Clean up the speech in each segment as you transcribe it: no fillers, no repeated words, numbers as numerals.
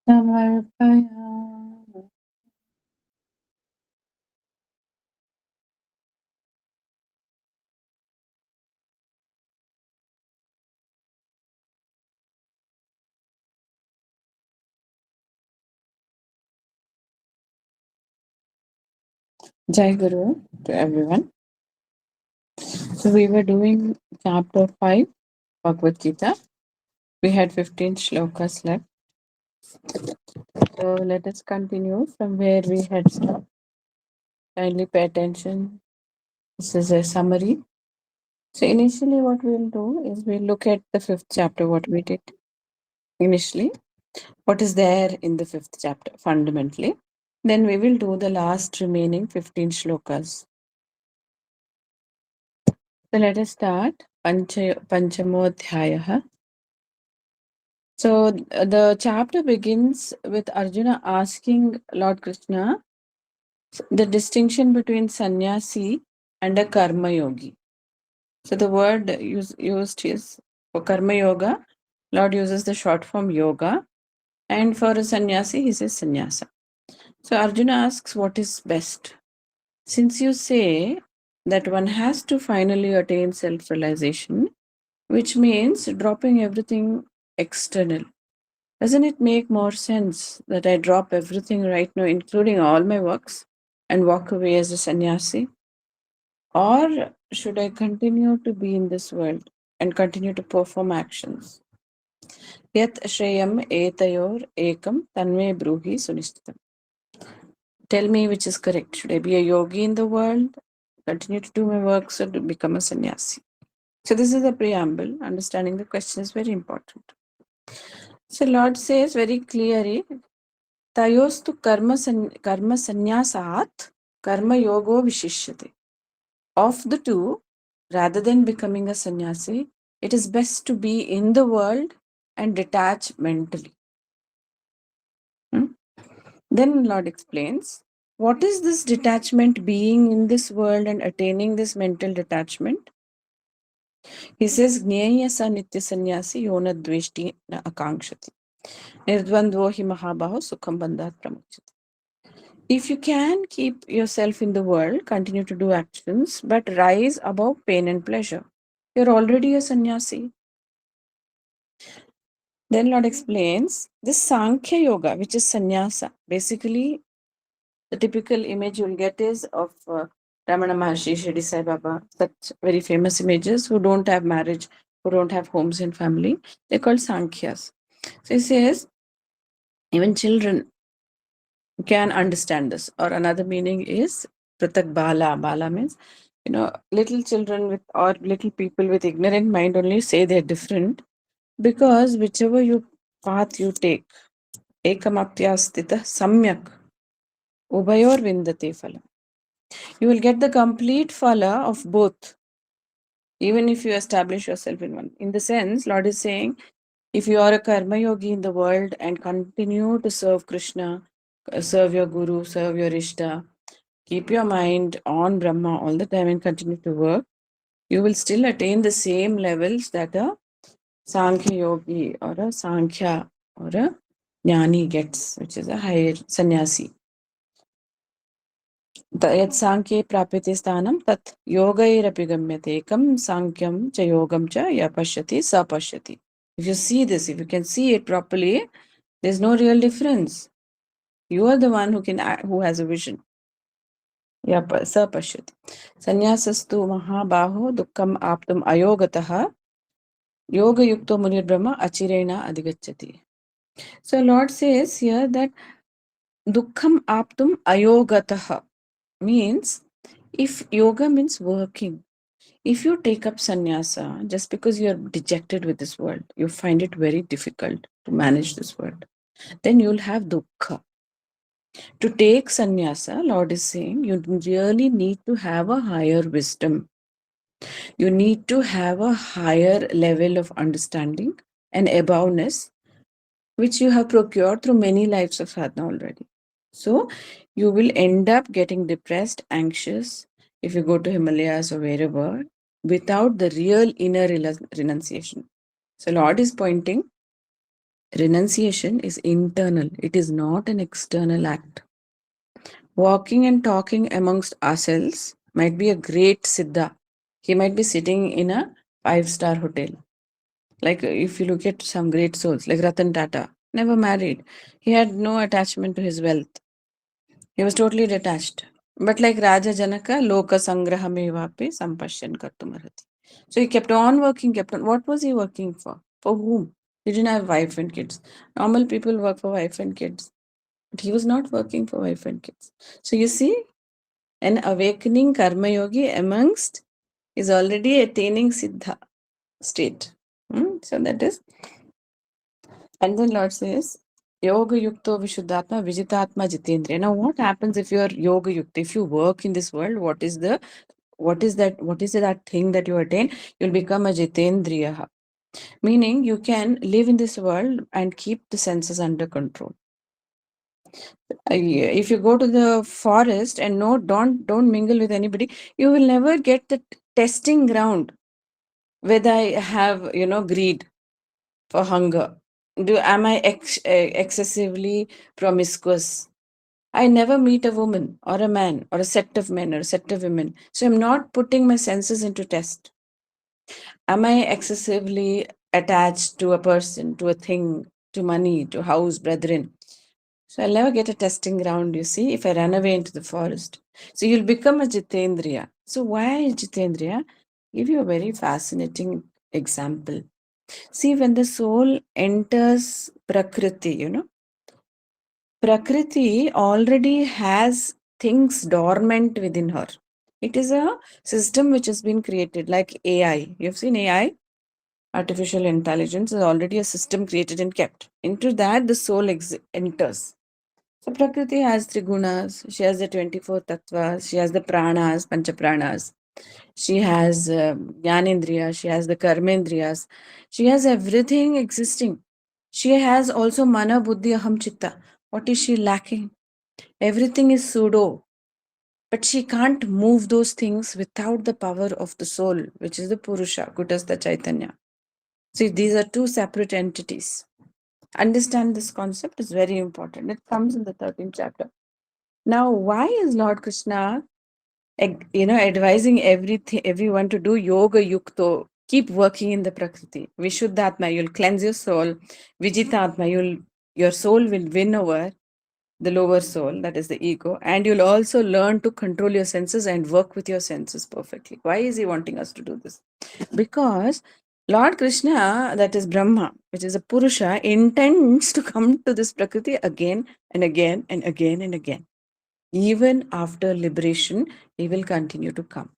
समर्पयामि। Jai Guru to everyone. So we were doing chapter 5, Bhagwat Gita. We had 15 shlokas left. So let us continue from where we had stopped. Kindly pay attention. This is a summary. So initially what we'll do is we'll look at the fifth chapter, what we did initially, what is there in the fifth chapter fundamentally. Then we will do the last remaining 15 shlokas. So let us start. Panchamodhyayah. So the chapter begins with Arjuna asking Lord Krishna the distinction between sannyasi and a karma yogi. So the word used is for karma yoga. Lord uses the short form yoga, and for a sannyasi, he says sannyasa. So Arjuna asks, what is best? Since you say that one has to finally attain self realization, which means dropping everything external, doesn't it make more sense that I drop everything right now, including all my works, and walk away as a sannyasi? Or should I continue to be in this world and continue to perform actions? Yat shreyam etayor ekam tanme bruhi sunishtam. Tell me which is correct. Should I be a yogi in the world, continue to do my works, or to become a sannyasi? So this is the preamble. Understanding the question is very important. So Lord says very clearly, Tayostu karma sannyasat karma yogo vishishyate. Of the two, rather than becoming a sannyasi, it is best to be in the world and detach mentally. Then Lord explains, what is this detachment, being in this world and attaining this mental detachment? He says, Jnaya sa nitya sannyasi yona dveshti na akankshati. Nirdvandvo hi mahabaho sukham bandhat pramukshati. If you can keep yourself in the world, continue to do actions, but rise above pain and pleasure, you're already a sannyasi. Then Lord explains this Sankhya Yoga, which is sannyasa. Basically, the typical image you'll get is of Ramana Maharshi, Shirdi Sai Baba, such very famous images who don't have marriage, who don't have homes and family. They're called Sankhyas. So he says, even children can understand this. Or another meaning is Pratak Bala. Bala means, little children with or little people with ignorant mind only say they're different because whichever path you take, ekamapyastita samyak ubayor vindate phala. You will get the complete phala of both, even if you establish yourself in one. In the sense, Lord is saying, if you are a karma yogi in the world and continue to serve Krishna, serve your guru, serve your ishta, keep your mind on Brahma all the time and continue to work, you will still attain the same levels that a Sankhya yogi or a Sankhya or a Jnani gets, which is a higher sannyasi. यत् सांख्ये प्राप्यते स्थानं तत् योगैरपि गम्यते एकं सांख्यं च योगं च यः पश्यति स पश्यति. If you see this, if you can see it properly, there's no real difference. You are the one who has a vision. यः स पश्यति. संन्यासस्तु महाबाहो दुःखम् आप्तुम् अयोगतः योगयुक्तो मुनिर्ब्रह्म अचिरेण अधिगच्छति. So Lord says here that dukkam aptum ayogatah means, if yoga means working, if you take up sannyasa just because you're dejected with this world, you find it very difficult to manage this world, then you'll have dukkha. To take sannyasa, Lord is saying, you really need to have a higher wisdom. You need to have a higher level of understanding and aboveness, which you have procured through many lives of sadhana already. So you will end up getting depressed, anxious, if you go to Himalayas or wherever, without the real inner renunciation. So Lord is pointing Renunciation is internal, it is not an external act. Walking and talking amongst ourselves might be a great Siddha. He might be sitting in a five-star hotel. Like if you look at some great souls, like Ratan Tata, never married. He had no attachment to his wealth. He was totally detached. But like Raja Janaka, Loka Sangrahamevapi Sampashyan Kartumarati. So he kept on working, kept on. What was he working for? For whom? He didn't have wife and kids. Normal people work for wife and kids. But he was not working for wife and kids. So you see, an awakening karma yogi amongst is already attaining siddha state. So that is, and then Lord says, Yoga Yukto Vishuddhatma Vijitatma Jitendriya. Now, what happens if you are Yoga Yukta? If you work in this world, what is that thing that you attain? You'll become a Jitendriya. Meaning you can live in this world and keep the senses under control. If you go to the forest and no, don't mingle with anybody, you will never get the testing ground whether I have greed for hunger. Am I excessively promiscuous? I never meet a woman or a man or a set of men or a set of women. So I'm not putting my senses into test. Am I excessively attached to a person, to a thing, to money, to house, brethren? So I'll never get a testing ground, you see, if I run away into the forest. So you'll become a Jitendriya. So why Jitendriya? Give you a very fascinating example. See, when the soul enters Prakriti, Prakriti already has things dormant within her. It is a system which has been created like AI. You've seen AI? Artificial intelligence is already a system created and kept. Into that, the soul enters. So Prakriti has three gunas. She has the 24 tattvas. She has the pranas, pancha pranas. She has Jnanendriya. She has the karmendriyas. She has everything existing. She has also mana, buddhi, aham, chitta. What is she lacking? Everything is pseudo. But she can't move those things without the power of the soul, which is the Purusha, Kutastha Chaitanya. See, these are two separate entities. Understand this concept is very important. It comes in the 13th chapter. Now, why is Lord Krishna, advising everyone to do yoga yukto? Keep working in the prakriti. Vishuddhatma, you'll cleanse your soul. Vijitatma, your soul will win over the lower soul, that is the ego, and you'll also learn to control your senses and work with your senses perfectly. Why is he wanting us to do this? Because Lord Krishna, that is Brahma, which is a Purusha, intends to come to this Prakriti again and again and again and again. Even after liberation, he will continue to come.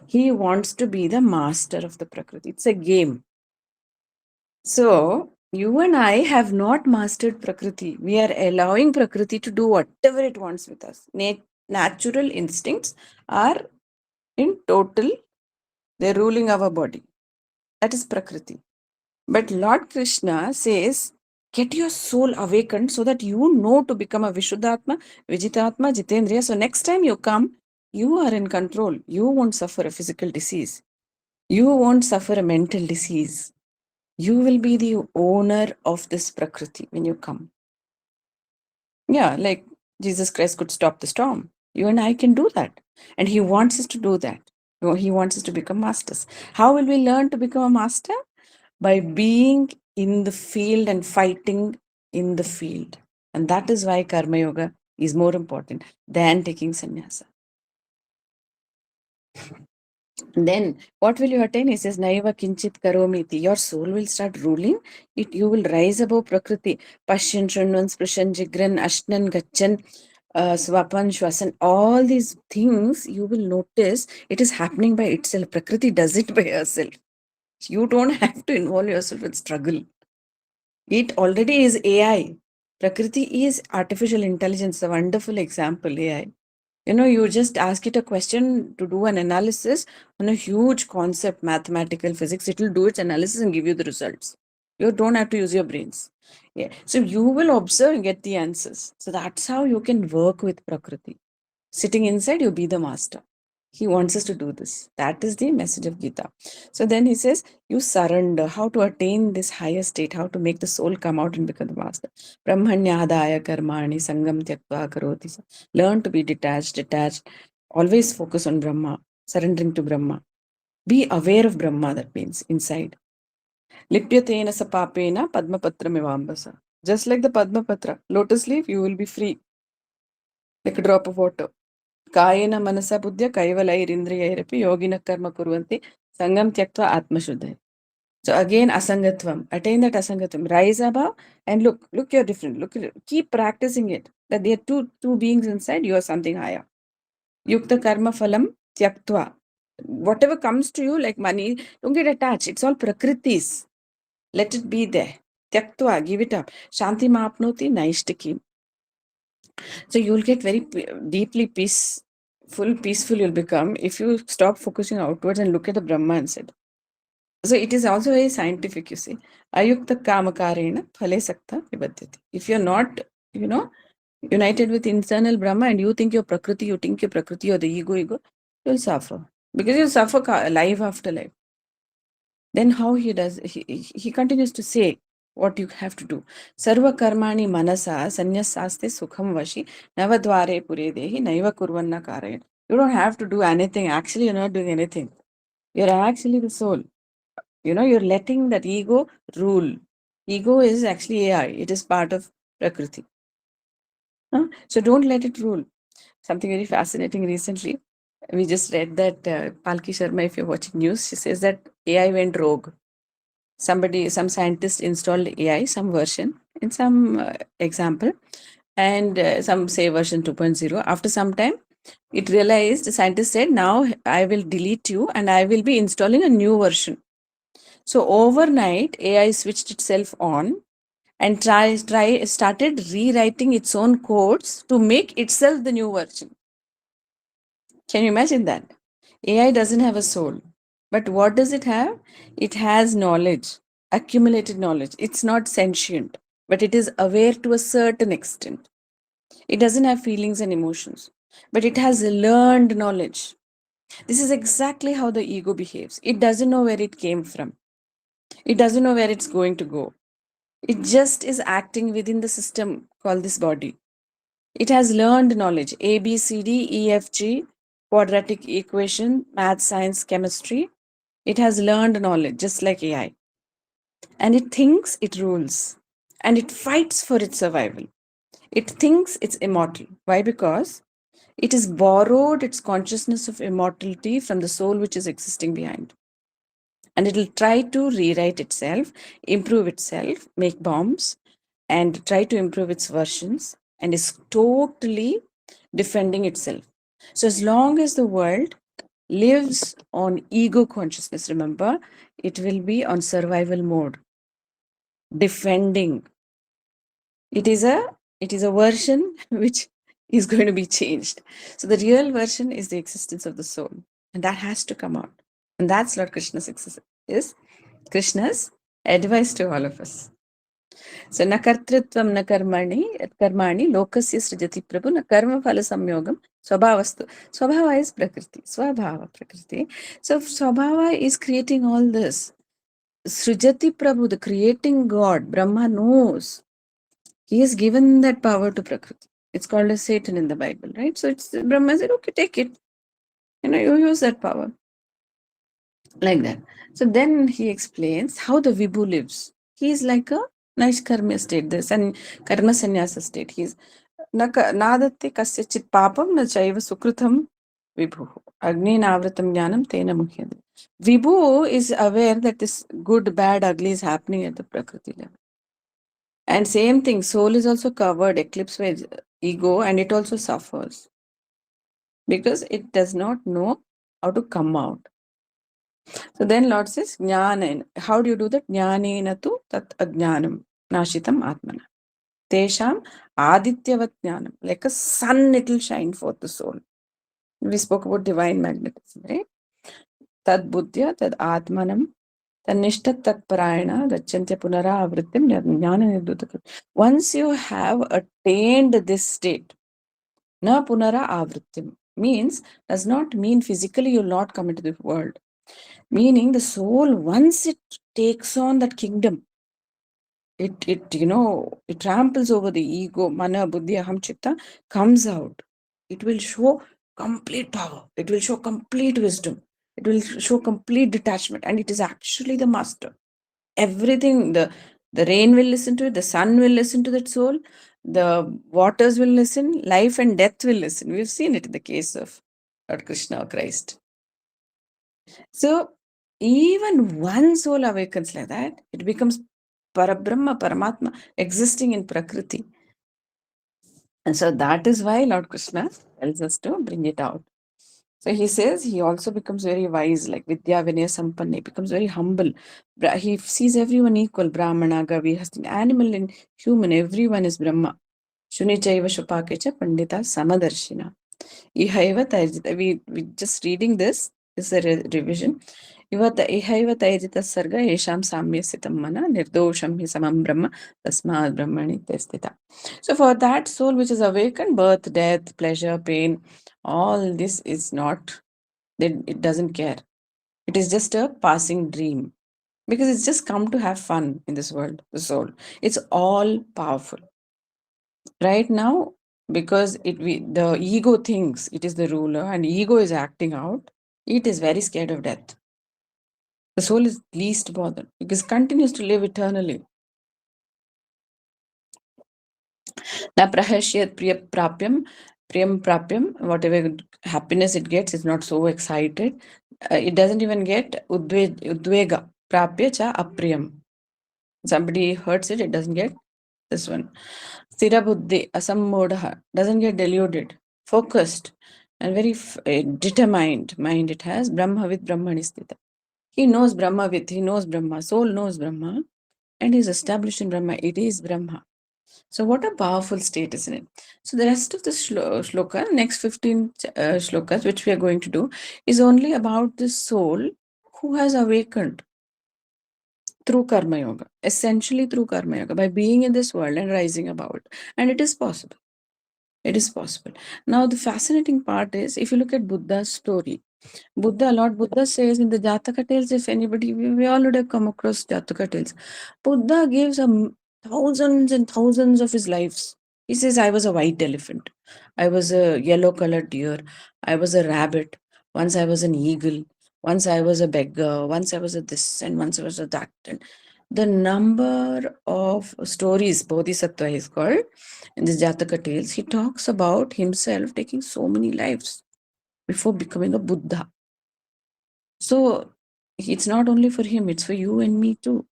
He wants to be the master of the Prakriti. It's a game. So, you and I have not mastered Prakriti. We are allowing Prakriti to do whatever it wants with us. Natural instincts are in total, they're ruling our body. That is Prakriti. But Lord Krishna says, get your soul awakened so that you know to become a Vishuddhatma, Vijitatma, Jitendriya. So next time you come, you are in control. You won't suffer a physical disease. You won't suffer a mental disease. You will be the owner of this Prakriti when you come. Yeah, like Jesus Christ could stop the storm. You and I can do that. And he wants us to do that. He wants us to become masters. How will we learn to become a master? By being in the field and fighting in the field. And that is why Karma Yoga is more important than taking sannyasa. Then what will you attain? He says, Naiva kinchit karomiti. Your soul will start ruling. You will rise above Prakriti. Pashyan, Shranvan, Sprishan, Jigran, Ashnan, Gachan, Swapan, Shwasan. All these things you will notice it is happening by itself. Prakriti does it by herself. You don't have to involve yourself with struggle. It already is AI. Prakriti is artificial intelligence, a wonderful example, AI. You just ask it a question to do an analysis on a huge concept, mathematical physics. It will do its analysis and give you the results. You don't have to use your brains. Yeah. So you will observe and get the answers. So that's how you can work with Prakriti. Sitting inside, you be the master. He wants us to do this. That is the message of Gita. So then he says, you surrender. How to attain this higher state, how to make the soul come out and become the master. Brahmanyadaya karmani sangam tyaktva karoti. Learn to be detached. Always focus on Brahma, surrendering to Brahma. Be aware of Brahma, that means inside. Lipyatena sapapena padmapatra mivambasa. Just like the Padmapatra, lotus leaf, you will be free. Like a drop of water. Kayena manasa buddhya kaivalairindrayairapi yogina karma kurvanti sangam tyaktva atmashuddhaya. So again, asangatvam. Attain that asangatvam. Rise above and look, you're different. Keep practicing it. That there are two beings inside, you are something higher. Yukta karma phalam tyaktva. Whatever comes to you, like money, don't get attached. It's all prakritis. Let it be there. Tyaktva, give it up. Shanti maapnoti naishtikim. So you'll get very deeply peaceful you'll become if you stop focusing outwards and look at the Brahma instead. So it is also very scientific, you see. Ayukta kamakarena phale sakta vibhadyati. If you're not, united with internal Brahma and you think you're Prakriti or the ego, you'll suffer. Because you'll suffer life after life. Then how he does, he continues to say what you have to do. Sarva karmani manasa sanyasaste sukham vashi navadware pure dehi naiva kurvanna karayan. You don't have to do anything. Actually, you're not doing anything. You're actually the soul. You're letting that ego rule. Ego is actually AI. It is part of Prakriti. So don't let it rule. Something very fascinating recently. We just read that Palki Sharma, if you're watching news, she says that AI went rogue. Some scientist installed AI, some version, in some example, and some say version 2.0. After some time, it realized, the scientist said, now I will delete you and I will be installing a new version. So overnight, AI switched itself on and started rewriting its own codes to make itself the new version. Can you imagine that? AI doesn't have a soul. But what does it have? It has knowledge, accumulated knowledge. It's not sentient, but it is aware to a certain extent. It doesn't have feelings and emotions, but it has learned knowledge. This is exactly how the ego behaves. It doesn't know where it came from. It doesn't know where it's going to go. It just is acting within the system called this body. It has learned knowledge, A, B, C, D, E, F, G, quadratic equation, math, science, chemistry. It has learned knowledge, just like AI. And it thinks it rules. And it fights for its survival. It thinks it's immortal. Why? Because it has borrowed its consciousness of immortality from the soul which is existing behind. And it will try to rewrite itself, improve itself, make bombs, and try to improve its versions, and is totally defending itself. So as long as the world lives on ego consciousness, remember, it will be on survival mode, defending. It is a version which is going to be changed. So the real version is the existence of the soul, and that has to come out. And that's what Krishna's advice to all of us. So na kartritvam na karmani lokasya srijati prabhu na karma phala samyogam swabhavastu. Swabhava is prakriti. Swabhava prakriti. So swabhava is creating all this. Srijati Prabhu, the creating God, Brahma knows. He has given that power to Prakriti. It's called as Satan in the Bible, right? So it's Brahma said, okay, take it. You use that power. Like that. So then he explains how the Vibhu lives. He is like a nice karma state, the karma sannyasa state. He's nadate kasyachit papam na chaiva sukrutam Vibhu. Agni navratam jnanam tena mukhyate. Vibhu is aware that this good, bad, ugly is happening at the Prakriti level. And same thing, soul is also covered, eclipsed with ego, and it also suffers because it does not know how to come out. So then Lord says, Jnana. How do you do that? Jnanena tu tat ajnanam nashitam atmana. Tesham adityavat jnanam. Like a sun, it will shine forth the soul. We spoke about divine magnetism, right? Tad buddhya, tad atmanam, tanishta tat parayana, gacchantya punara avrittim, jnana nirdutaka. Once you have attained this state, na punara avrittim, means does not mean physically you'll not come into the world. Meaning the soul, once it takes on that kingdom, it tramples over the ego, mana, buddhi, aham, chitta, comes out. It will show complete power. It will show complete wisdom. It will show complete detachment, and it is actually the master. Everything, the rain will listen to it, the sun will listen to that soul, the waters will listen, life and death will listen. We've seen it in the case of Lord Krishna or Christ. So even one soul awakens like that, it becomes Parabrahma, Paramatma, existing in Prakriti. And so that is why Lord Krishna tells us to bring it out. So he says he also becomes very wise, like Vidya Vinaya Sampanna. He becomes very humble. He sees everyone equal. Brahmana, Gavi, Hastin, animal and human, everyone is Brahma. Shuni Chaiva Shupakecha Pandita Samadarshina. Ihaiva Taijita. We just reading this is a revision. Ihaiva Taijita Sarga Esham Samya Sitam Mana Nirdosham Hi Samam Brahma Tasmad Brahmani Testita. So for that soul which is awakened, birth, death, pleasure, pain, all this is not, it doesn't care. It is just a passing dream because it's just come to have fun in this world, the soul. It's all powerful. Right now, because the ego thinks it is the ruler and ego is acting out, it is very scared of death. The soul is least bothered because it continues to live eternally. Na prahashyat priyam prapyam, whatever happiness it gets, it's not so excited. It doesn't even get udvega, prapya cha apriyam. Somebody hurts it, it doesn't get this one. Sthira buddhi, asammodaha, doesn't get deluded, focused, and very determined mind it has. Brahma with Brahmani sthita. He knows Brahma with, he knows Brahma, soul knows Brahma, and is established in Brahma. It is Brahma. So what a powerful state, isn't it? So the rest of the shloka, next 15 shlokas, which we are going to do, is only about the soul who has awakened through Karma Yoga, essentially through Karma Yoga, by being in this world and rising above it. And it is possible. It is possible. Now, the fascinating part is if you look at Buddha's story, Lord Buddha says in the Jataka tales, if anybody, we all would have come across Jataka tales. Buddha gives thousands and thousands of his lives. He says, I was a white elephant. I was a yellow colored deer. I was a rabbit. Once I was an eagle. Once I was a beggar. Once I was a this and once I was a that. And the number of stories Bodhisattva is called in this Jataka tales, he talks about himself taking so many lives before becoming a Buddha. So it's not only for him, it's for you and me too.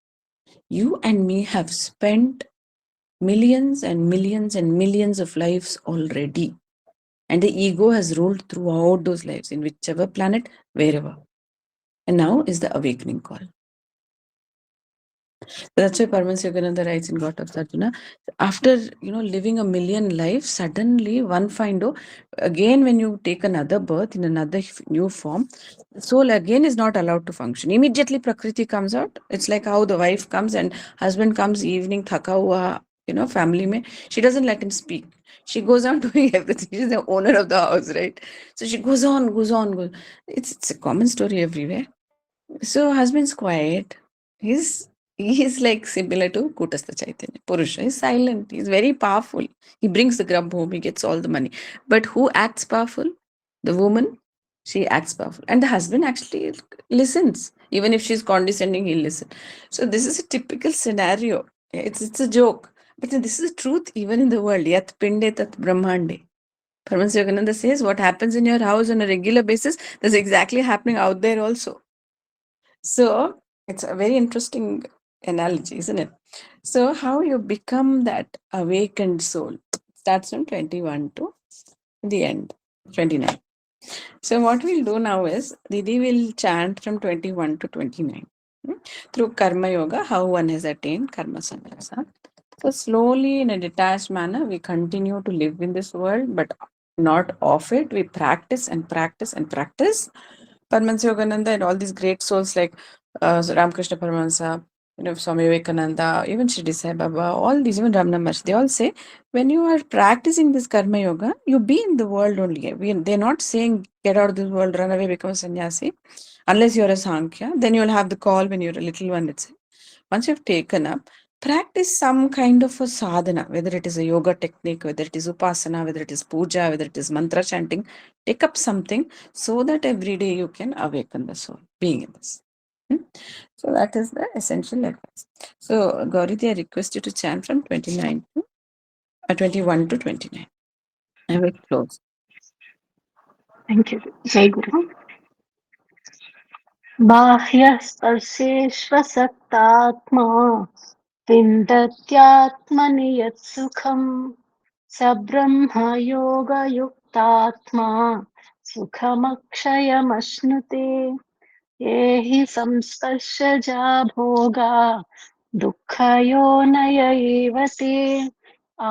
You and me have spent millions and millions and millions of lives already. And the ego has ruled throughout those lives, in whichever planet, wherever. And now is the awakening call. That's why Paramahansa Yogananda writes in God of Arjuna, after living a million lives, suddenly one find out, again when you take another birth in another new form, the soul again is not allowed to function. Immediately Prakriti comes out. It's like how the wife comes and husband comes evening, thaka hua, family mein. She doesn't let him speak. She goes on doing everything. She's the owner of the house, right? So she goes on. It's a common story everywhere. So husband's quiet. He's he's like similar to Kutastha Chaitanya. Purusha. He's silent. He's very powerful. He brings the grub home. He gets all the money. But who acts powerful? The woman. She acts powerful. And the husband actually listens. Even if she's condescending, he'll listen. So this is a typical scenario. It's a joke. But this is the truth even in the world. Yat pinde tat brahmande. Paramahansa Yogananda says what happens in your house on a regular basis, that's exactly happening out there also. So it's a very interesting analogy, isn't it? So how you become that awakened soul starts from 21 to the end, 29. So what we'll do now is Didi will chant from 21 to 29 through Karma Yoga, how one has attained Karma Sannyasa. So slowly in a detached manner, we continue to live in this world, but not of it. We practice and practice and practice. Paramahansa Yogananda and all these great souls like Ramakrishna Paramahansa, Swami Vivekananda, even Shri Sai Baba, all these, even Ramana Maharshi, they all say, when you are practicing this karma yoga, you be in the world only. They're not saying, get out of this world, run away, become a sannyasi. Unless you're a Sankhya, then you'll have the call when you're a little one, let's say. Once you've taken up, practice some kind of a sadhana, whether it is a yoga technique, whether it is upasana, whether it is puja, whether it is mantra chanting. Take up something so that every day you can awaken the soul, being in this. Hmm? So that is the essential advice. So Gauriti, I request you to chant from 29 to 21 to 29. I will close. Thank you. Jai Guru. बाह्यस्पर्शेष्वसक्तात्मा विन्दत्यात्मनि यत्सुखम् स ब्रह्मयोगयुक्तात्मा सुखमक्षयमश्नुते ये हि संस्पर्शजा भोगा दुःखयोनय एव ते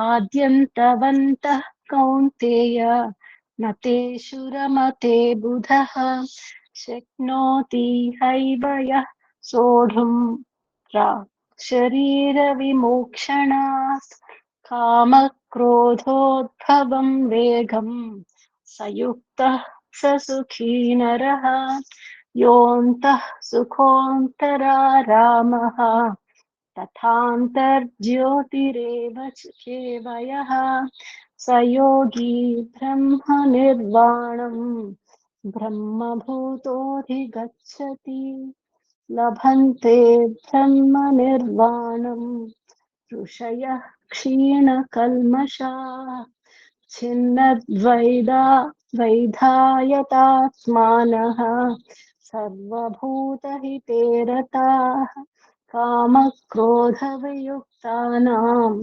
आद्यन्तवन्तः कौन्तेय न तेषु रमते बुधः शक्नोति हैव यः सोढुम् शरीरविमोक्षणात् कामक्रोधोद्भवं वेगम् स युक्तः स सुखी नरः योऽन्तः सुखोऽन्तरारामः तथान्तर्ज्योतिरेव केवयः स योगी ब्रह्मनिर्वाणम् ब्रह्मभूतोऽधिगच्छति लभन्ते ब्रह्मनिर्वाणम् ऋषयः क्षीणकल्मषाः छिन्नद्वैधा वैधायतात्मानः सर्वभूतहिते रताः कामक्रोधवियुक्तानां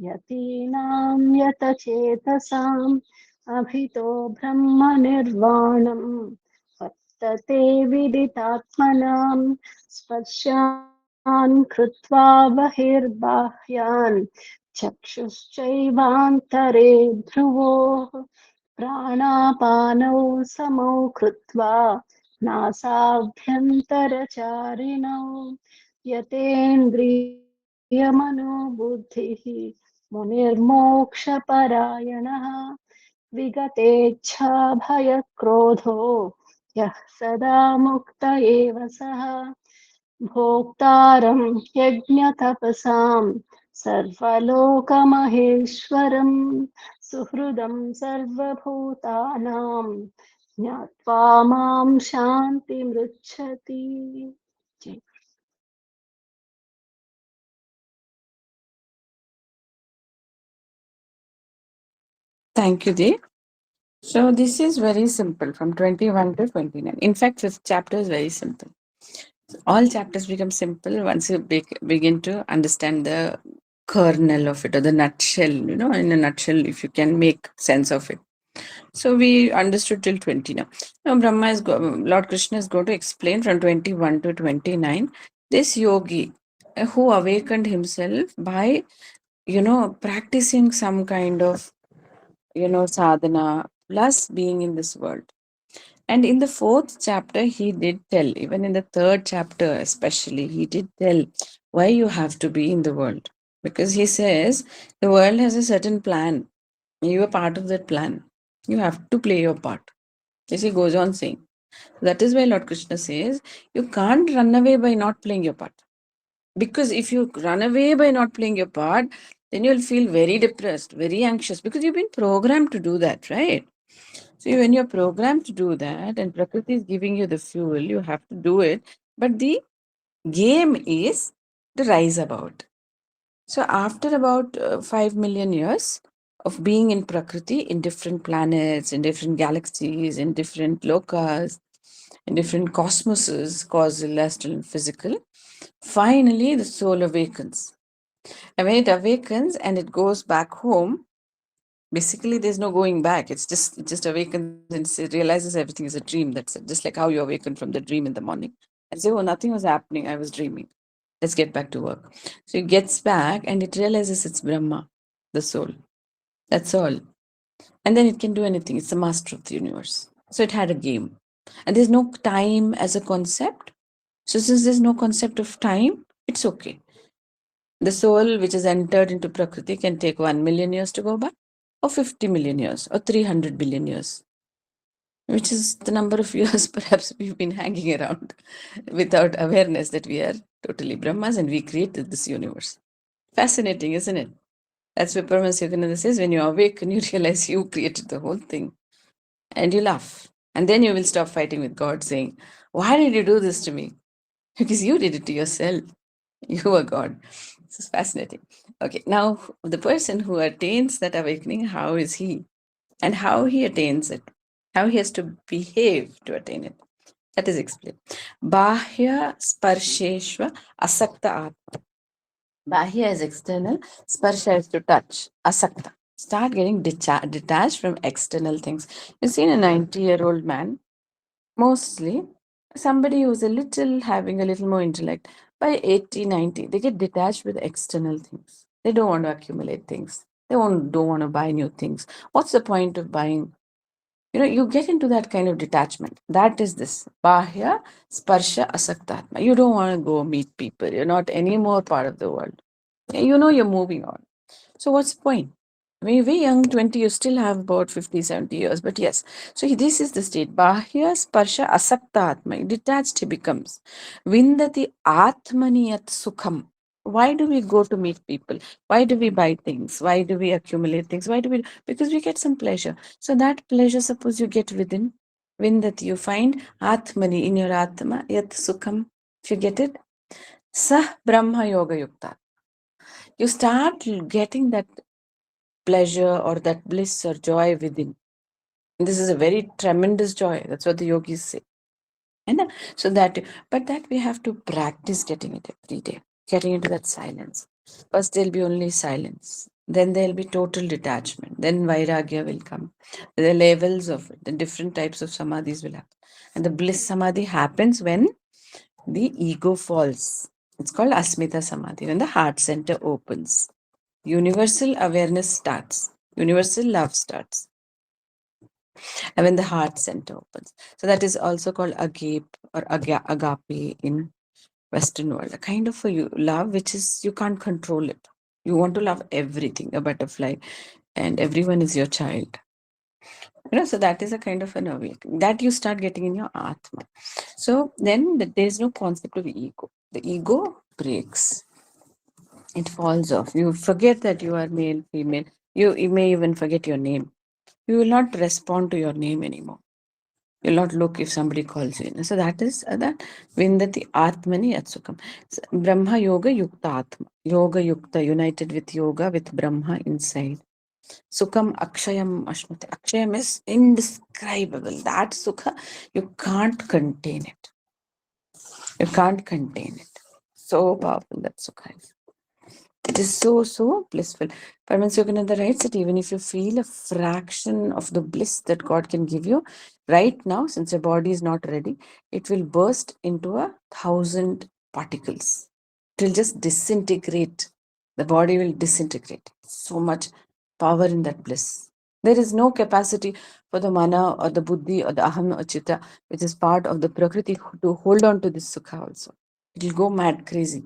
यतीनां यतचेतसाम् अभितो ब्रह्मनिर्वाणम् वर्तते विदितात्मनां स्पर्शान् कृत्वा बहिर्बाह्यान् चक्षुश्चैवान्तरे भ्रुवोः प्राणापानौ समौ कृत्वा नासाभ्यन्तरचारिणौ यतेन्द्रियमनोबुद्धिः मुनिर्मोक्षपरायणः विगतेच्छाभयक्रोधो यः सदा मुक्त एव सः भोक्तारं यज्ञतपसां सर्वलोकमहेश्वरं सुहृदं सर्वभूतानां ज्ञात्वा मां शान्तिमृच्छति. Thank you, Dee. So this is very simple from 21 to 29. In fact, fifth chapter is very simple. All chapters become simple once you begin to understand the kernel of it or the nutshell, in a nutshell, if you can make sense of it. So we understood till 20 now. Now Lord Krishna is going to explain from 21 to 29 this yogi who awakened himself by, practicing some kind of, sadhana plus being in this world. And in the fourth chapter, he did tell, even in the third chapter, especially, he did tell why you have to be in the world. Because he says the world has a certain plan. You are part of that plan. You have to play your part. As he goes on saying. That is why Lord Krishna says you can't run away by not playing your part. Because if you run away by not playing your part, then you'll feel very depressed, very anxious, because you've been programmed to do that, right? So when you're programmed to do that and Prakriti is giving you the fuel, you have to do it. But the game is to rise above. So after about 5 million years of being in Prakriti, in different planets, in different galaxies, in different lokas, in different cosmoses, causal, astral, and physical, finally the soul awakens. And when it awakens and it goes back home, basically there's no going back. It just awakens and it realizes everything is a dream. That's it. Just like how you awaken from the dream in the morning and say, oh, nothing was happening, I was dreaming, let's get back to work. So it gets back and it realizes it's Brahma, the soul. That's all. And then it can do anything. It's the master of the universe. So it had a game. And there's no time as a concept. So since there's no concept of time, It's okay. The soul which is entered into Prakriti can take 1 million years to go by, or 50 million years, or 300 billion years, which is the number of years perhaps we've been hanging around without awareness that we are totally Brahmas and we created this universe. Fascinating, isn't it? That's where Paramahansa Yogananda says, when you awaken, you realize you created the whole thing and you laugh. And then you will stop fighting with God, saying, why did you do this to me? Because you did it to yourself. You are God. This is fascinating. Okay, now the person who attains that awakening, how is he? And how he attains it? How he has to behave to attain it? That is explained. Bahya sparsheshva asakta atma. Bahya is external, sparsha is to touch, asakta. Start getting detached from external things. You see, a 90-year-old man, mostly somebody who's a little having a little more intellect, by 80, 90, they get detached with external things. They don't want to accumulate things. They don't want to buy new things. What's the point of buying? You get into that kind of detachment. That is this. Bahya sparsha asaktatma. You don't want to go meet people. You're not any more part of the world. You're moving on. So what's the point? When you're very young, 20, you still have about 50, 70 years. But yes, so this is the state. Bahya sparsha asakta atma. Detached he becomes. Vindati atmani yat sukham. Why do we go to meet people? Why do we buy things? Why do we accumulate things? Why do we? Because we get some pleasure. So that pleasure, suppose you get within, Vindati, you find atmani in your atma, yat sukham. If you get it, sah brahma yoga yukta. You start getting that pleasure or that bliss or joy within. And this is a very tremendous joy. That's what the yogis say. And so but that we have to practice getting it every day, getting into that silence. First, there'll be only silence. Then there'll be total detachment. Then Vairagya will come. The levels of it, the different types of samadhis will happen. And the bliss samadhi happens when the ego falls. It's called Asmita Samadhi, when the heart center opens. Universal awareness starts. Universal love starts. And when the heart center opens. So that is also called agape or agape in Western world. A kind of love which is, you can't control it. You want to love everything, a butterfly, and everyone is your child. So that is a kind of an awakening that you start getting in your Atma. So then there's no concept of ego. The ego breaks. It falls off. You forget that you are male, female. You may even forget your name. You will not respond to your name anymore. You'll not look if somebody calls you in. So that is that Vindati Atmani Atsukam. Brahma Yoga Yukta Atma. Yoga Yukta, united with yoga, with Brahma inside. Sukham Akshayam Ashmati. Akshayam is indescribable. That Sukha, you can't contain it. You can't contain it. So powerful that Sukha is. It is so, so blissful. Paramahansa Yogananda writes that even if you feel a fraction of the bliss that God can give you right now, since your body is not ready, it will burst into 1,000 particles. It will just disintegrate. The body will disintegrate. So much power in that bliss. There is no capacity for the mana or the buddhi or the aham or chitta, which is part of the prakriti, to hold on to this sukha also. It will go mad, crazy.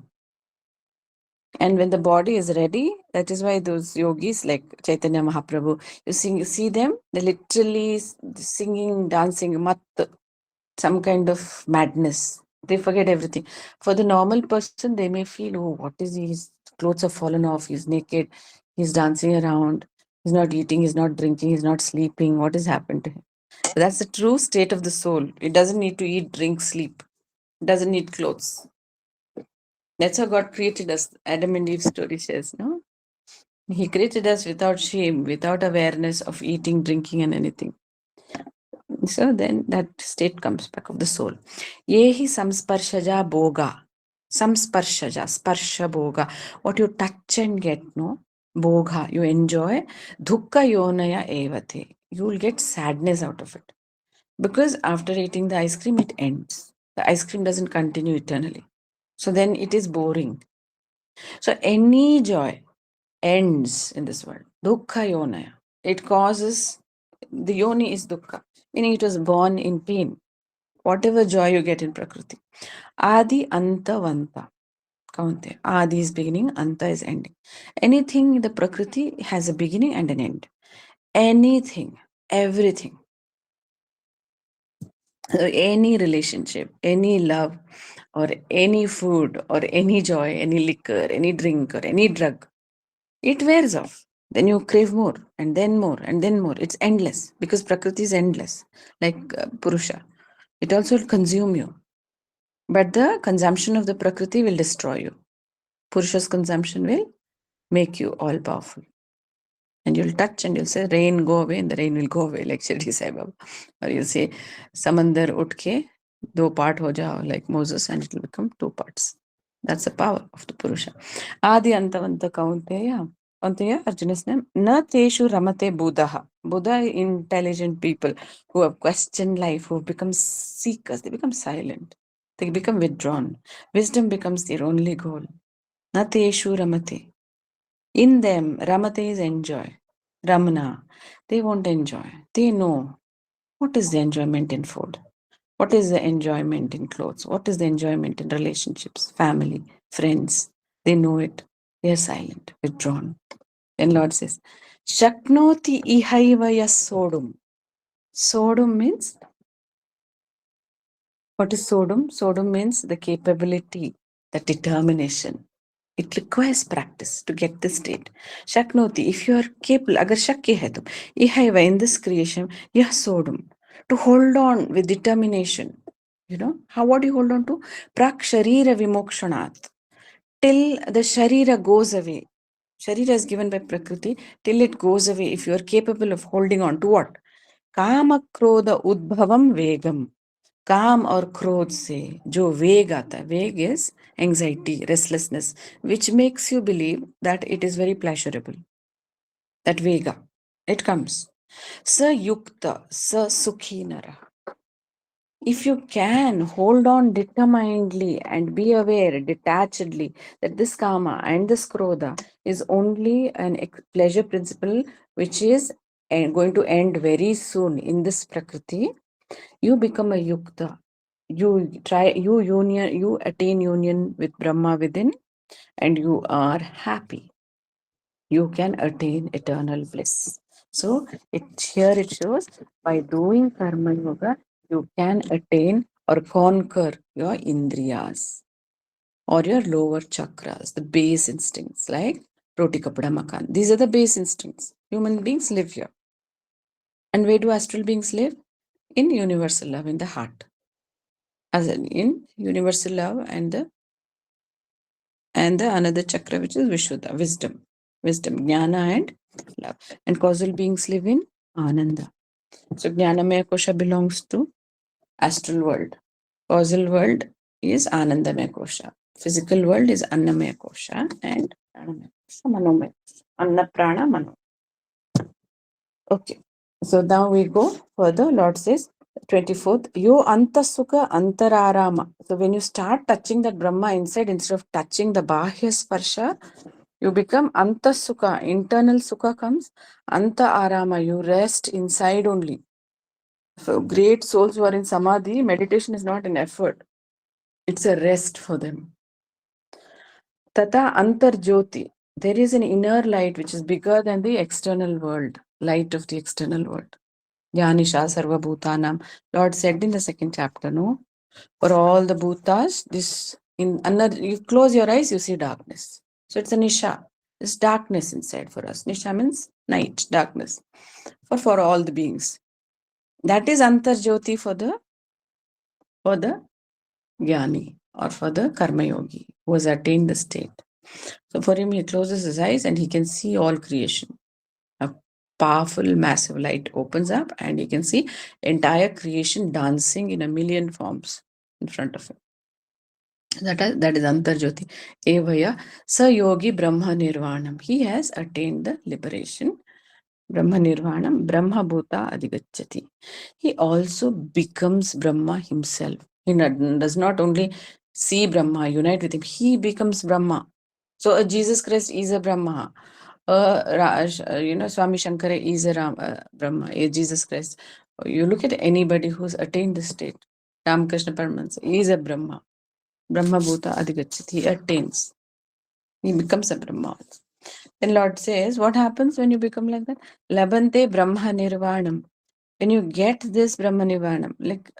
And when the body is ready, that is why those yogis like Chaitanya Mahaprabhu, you see them, they're literally singing, dancing, mat, some kind of madness. They forget everything. For the normal person, they may feel, oh, what is he? His clothes have fallen off, he's naked, he's dancing around, he's not eating, he's not drinking, he's not sleeping. What has happened to him? But that's the true state of the soul. It doesn't need to eat, drink, sleep. It doesn't need clothes. That's how God created us. Adam and Eve story says, no? He created us without shame, without awareness of eating, drinking, and anything. So then that state comes back of the soul. Yehi samsparshaja boga. Samsparshaja, sparsha boga. What you touch and get, no? Boga, you enjoy. Dukkha yonaya evate. You will get sadness out of it. Because after eating the ice cream, it ends. The ice cream doesn't continue eternally. So then it is boring. So any joy ends in this world. Dukkha yonaya. It causes, the yoni is dukkha, meaning it was born in pain. Whatever joy you get in Prakriti. Adi anta vanta. Kaunte. Adi is beginning, Anta is ending. Anything in the Prakriti has a beginning and an end. Anything, everything. Any relationship, any love, or any food, or any joy, any liquor, any drink, or any drug, it wears off. Then you crave more, and then more, and then more. It's endless because Prakriti is endless, like Purusha. It also will consume you. But the consumption of the Prakriti will destroy you. Purusha's consumption will make you all powerful. And you'll touch and you'll say, rain go away, and the rain will go away, like Shirdi Sai Baba. Or you'll say, Samandar utke, do part ho jao, like Moses, and it will become two parts. That's the power of the Purusha. Adi Antavanta Kaunteya. Kaunteya, Arjuna's name. Na teshu ramate Buddha. Buddha, intelligent people who have questioned life, who have become seekers, they become silent. They become withdrawn. Wisdom becomes their only goal. Na teshu ramate. In them, Ramate is enjoy. Ramana, they won't enjoy. They know what is the enjoyment in food, what is the enjoyment in clothes, what is the enjoyment in relationships, family, friends. They know it. They are silent, withdrawn. Then Lord says, Shaknoti ihaivaya sodum. Sodum means, what is sodum? Sodum means the capability, the determination. It requires practice to get this state. Shaknoti, if you are capable, agar shakya hai tum, ihaiva in this creation, yah sodum, to hold on with determination. You know, how what do you hold on to? Prak sharira vimokshanat, till the sharira goes away. Sharira is given by Prakriti, till it goes away. If you are capable of holding on to what? Kama krodha udbhavam vegam. काम और क्रोध से जो वेग आता है, वेग is anxiety, restlessness, which makes you believe that it is very pleasurable. That vega, it comes. Sa yukta, sa sukhi nara. If you can hold on determinedly and be aware detachedly that this kama and this krodha is only an pleasure principle which is going to end very soon in this prakriti, you become a yukta. You attain union with Brahma within, and you are happy. You can attain eternal bliss. So here it shows, by doing karma yoga you can attain or conquer your indriyas or your lower chakras, the base instincts like roti kapda makan. These are the base instincts. Human beings live here. And where do astral beings live? In universal love, in the heart. As in universal love, and the another chakra which is Vishuddha, wisdom, jnana and love. And causal beings live in Ananda. So Jnanamaya Kosha belongs to astral world. Causal world is Anandamaya Kosha. Physical world is Annamaya Kosha and Pranamaya Kosha, Manomaya Kosha. Anna Prana Mano. Okay. So now we go further. Lord says, 24th, Yo Antasukha Antararama. So when you start touching that Brahma inside, instead of touching the Bahya Sparsha, you become Antasukha. Internal Sukha comes. Anta Arama. You rest inside only. So great souls who are in Samadhi, meditation is not an effort. It's a rest for them. Tata Antar Jyoti. There is an inner light which is bigger than the external world, light of the external world. Yanisha Sarva Bhutanam. Lord said in the second chapter, no? For all the bhutas, this in another, you close your eyes, you see darkness. So it's a nisha. It's darkness inside for us. Nisha means night, darkness. For all the beings. That is Antar Jyoti for the Jnani or for the Karma Yogi who has attained the state. So for him, he closes his eyes and he can see all creation. A powerful, massive light opens up and he can see entire creation dancing in a million forms in front of him. That is Antarjyoti. Evaya Sa Yogi Brahma Nirvanam. He has attained the liberation. Brahma Nirvanam, Brahma Bhuta Adhigacchati. He also becomes Brahma himself. He does not only see Brahma, unite with him, he becomes Brahma. So Jesus Christ is a Brahma. Swami Shankara is a Brahma, Jesus Christ. You look at anybody who's attained the state. Ramakrishna Paramahansa is a Brahma. Brahma Bhuta Adhigachati. He attains. He becomes a Brahma. Then Lord says, what happens when you become like that? Labante Brahma Nirvanam. When you get this Brahma Nirvanam, like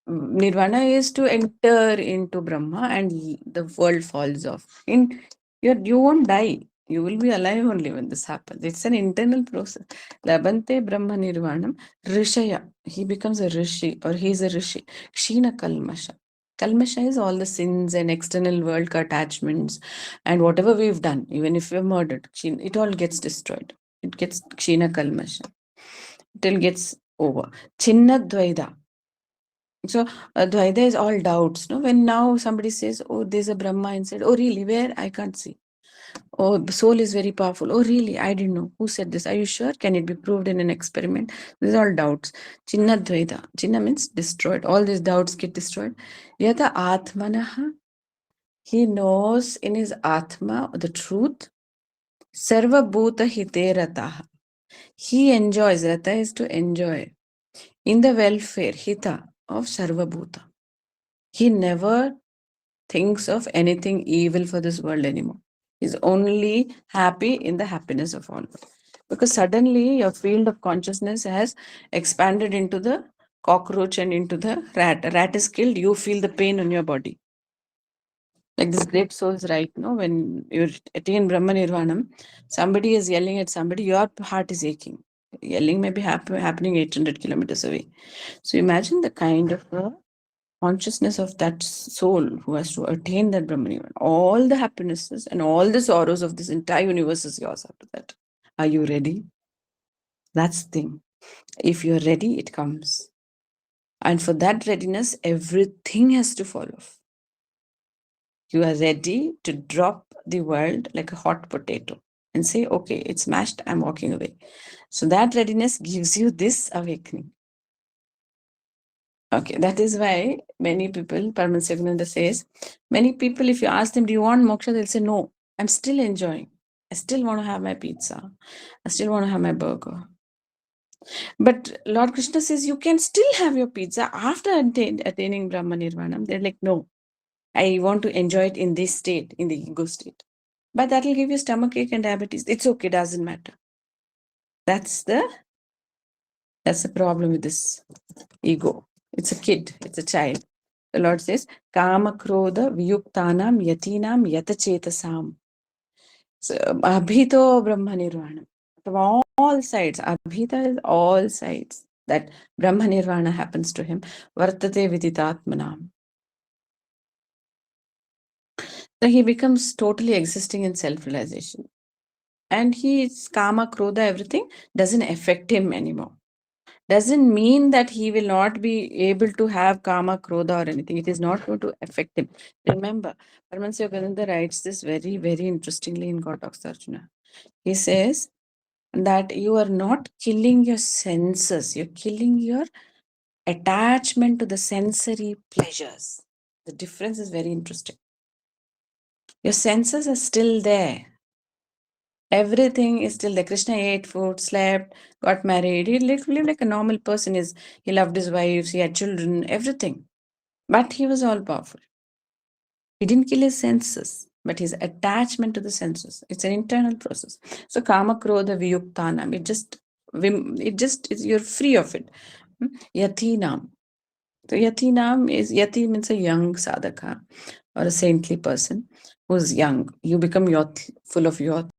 Nirvana is to enter into Brahma and the world falls off. You won't die. You will be alive only when this happens. It's an internal process. Labante Brahma Nirvanam, Rishaya. He becomes a Rishi or he is a Rishi. Kshina Kalmasha. Kalmasha is all the sins and external world attachments and whatever we've done, even if we're murdered, it all gets destroyed. It gets Kshina Kalmasha. It all gets over. Chinna Dvaida. So Dvaida is all doubts. No, when now somebody says, "Oh, there's a Brahma inside." Oh, really? Where? I can't see. Oh, the soul is very powerful. Oh, really? I didn't know. Who said this? Are you sure? Can it be proved in an experiment? These are all doubts. Chinna Dvaida. Chinna means destroyed. All these doubts get destroyed. Yata Atmanaha. He knows in his Atma the truth. Sarva Bhuta Hite Rataha. He enjoys. Rata is to enjoy. In the welfare, Hita of Sarva Bhuta. He never thinks of anything evil for this world anymore. He's only happy in the happiness of all. Because suddenly your field of consciousness has expanded into the cockroach and into the rat. A rat is killed, you feel the pain on your body. Like this great souls, right? No, when you attain Brahma Nirvanam, somebody is yelling at somebody, your heart is aching. Yelling may be happening 800 kilometers away. So imagine the kind of consciousness of that soul who has to attain that Brahman. All the happinesses and all the sorrows of this entire universe is yours after that. Are you ready? That's the thing. If you're ready, it comes. And for that readiness, everything has to fall off. You are ready to drop the world like a hot potato and say, okay, it's smashed, I'm walking away. So that readiness gives you this awakening. Okay, that is why many people, Paramahansa says, many people, if you ask them, do you want moksha? They'll say, no, I'm still enjoying. I still want to have my pizza. I still want to have my burger. But Lord Krishna says, you can still have your pizza after attaining Brahma Nirvana. They're like, no, I want to enjoy it in this state, in the ego state. But that will give you stomachache and diabetes. It's okay, doesn't matter. That's the problem with this ego. It's a kid, it's a child. The Lord says, Kama Krodha Vyuktanam Yatinam Yatachetasam. So Abhito Brahma Nirvana. From all sides, Abhita is all sides. That Brahma Nirvana happens to him. Vartate Viditatmanam. So he becomes totally existing in self-realization. And his Kama, Krodha, everything doesn't affect him anymore. Doesn't mean that he will not be able to have Kama, Krodha or anything. It is not going to affect him. Remember, Paramahansa Yogananda writes this very, very interestingly in Kotox Arjuna. He says that you are not killing your senses, you're killing your attachment to the sensory pleasures. The difference is very interesting. Your senses are still there. Everything is still there. Krishna ate food, slept, got married. He lived like a normal person. He loved his wives, he had children, everything. But he was all powerful. He didn't kill his senses, but his attachment to the senses. It's an internal process. So kama krodha viyuktanam. You're free of it. Yatinam. So yati means a young sadhaka or a saintly person who's young. You become full of youth.